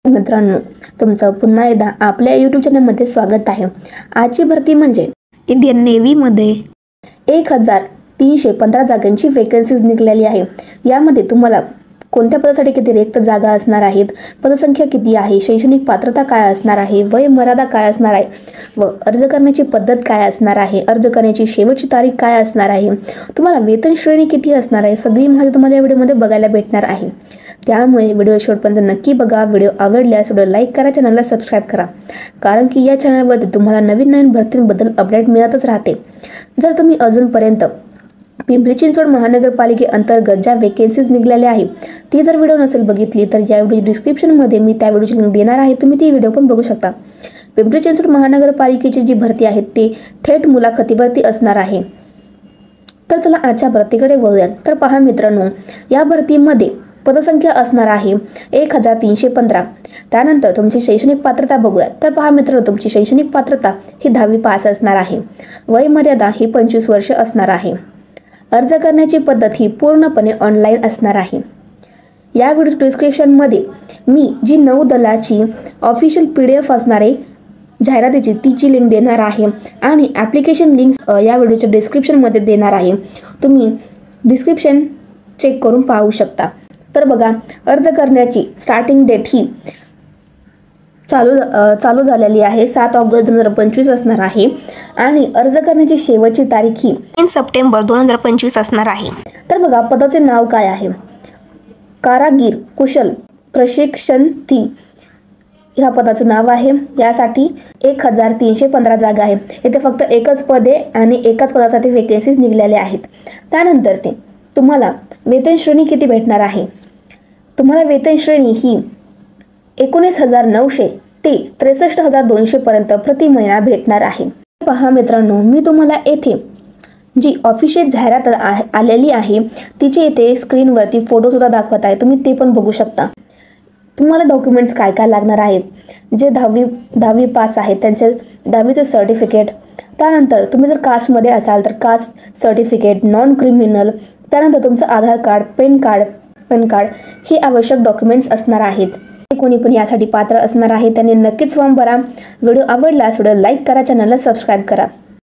मित्रांनो, तुमचं पुन्हा एकदा आपल्या यूट्यूब चॅनलमध्ये स्वागत आहे। आजची भरती म्हणजे इंडियन नेव्हीमध्ये 1315 जागांची वेकन्सीज निघालेली आहे। यामध्ये तुम्हाला कोणत्या पदासाठी किती रिक्त जागा असणार आहेत, पदसंख्या किती आहे, शैक्षणिक पात्रता काय असणार आहे, वय मर्यादा काय असणार आहे व अर्ज करण्याची पद्धत काय असणार आहे, अर्ज करण्याची शेवटची तारीख काय असणार आहे, तुम्हाला वेतन श्रेणी किती असणार आहे, सगळी माहिती तुम्हाला या व्हिडिओमध्ये बघायला भेटणार आहे। त्यामुळे व्हिडिओ शेवटपर्यंत नक्की बघा। व्हिडिओ आवडल्यास व्हिडिओ लाईक करा, चॅनलला सबस्क्राइब करा, कारण की या चॅनलवर तुम्हाला नवीन भरतींबद्दल अपडेट मिळतच राहते। जर तुम्ही अजूनपर्यंत पिंपरी चिंचवड महानगरपालिकेअंतर्गत ज्या वेकन्सीज निघालेल्या आहेत ती जर व्हिडिओ नसेल बघितली तर या व्हिडिओ डिस्क्रिप्शनमध्ये मी त्या व्हिडिओची लिंक देणार आहे, तुम्ही ती व्हिडिओ पण बघू शकता। पिंपरी चिंचवड महानगरपालिकेची जी भरती आहे ते थेट मुलाखतीवरती असणार आहे। तर चला आजच्या भरतीकडे वळूया। तर पहा मित्रांनो, या भरतीमध्ये पदसंख्या असणार आहे 1315। त्यानंतर तुमची शैक्षणिक पात्रता बघूया। तर पहा मित्रांनो, तुमची शैक्षणिक पात्रता ही 10वी पास असणार आहे। वय मर्यादा ही 25 वर्ष असणार आहे। अर्ज करण्याची पद्धत ही पूर्णपणे ऑनलाईन असणार आहे। या व्हिडिओ डिस्क्रिप्शनमध्ये मी जी नौदलाची ऑफिशियल PDF असणार आहे जाहिरातीची तिची लिंक देणार आहे आणि ॲप्लिकेशन लिंक या व्हिडिओच्या डिस्क्रिप्शनमध्ये देणार आहे, तुम्ही डिस्क्रिप्शन चेक करून पाहू शकता। तर बघा, अर्ज करण्याची स्टार्टिंग डेट ही चालू झालेली आहे 7 ऑगस्ट 2025 असणार आहे आणि अर्ज करण्याची शेवटची तारीख ही 3 सप्टेंबर 2025 असणार आहे। तर बघा, पदाचे नाव काय आहे, कारागीर कुशल प्रशिक्षणार्थी ह्या पदाचं नाव आहे। यासाठी 1315 जागा आहे। इथे फक्त एकच पद आहे आणि एकाच पदासाठी वेकन्सीज निघालेल्या आहेत। त्यानंतर ते तुम्हाला वेतन श्रेणी किती भेटणार आहे, तुम्हाला वेतन श्रेणी ही 19,900 ते 63,200 पर्यंत प्रति महिना भेटणार आहे। पहा मित्रांनो, मी तुम्हाला येथे जी ऑफिशियल जाहिरात आलेली आहे तिचे इथे स्क्रीनवरती फोटो सुद्धा दाखवत आहे, तुम्ही ते पण बघू शकता। तुम्हाला डॉक्युमेंट्स काय काय लागणार आहेत, जे 10वी पास आहेत त्यांचे 10वीचे सर्टिफिकेट, त्यानंतर तुम्ही जर कास्टमध्ये असाल तर कास्ट सर्टिफिकेट, नॉन क्रिमिनल, त्यानंतर तुमचं आधार कार्ड, पॅन कार्ड हे आवश्यक डॉक्युमेंट्स असणार आहेत। कोणी पण यासाठी पात्र असणार आहे त्यांनी नक्कीच फॉर्म भरा। व्हिडिओ आवडल्यास व्हिडिओ लाईक करा, चॅनलला सबस्क्राईब करा।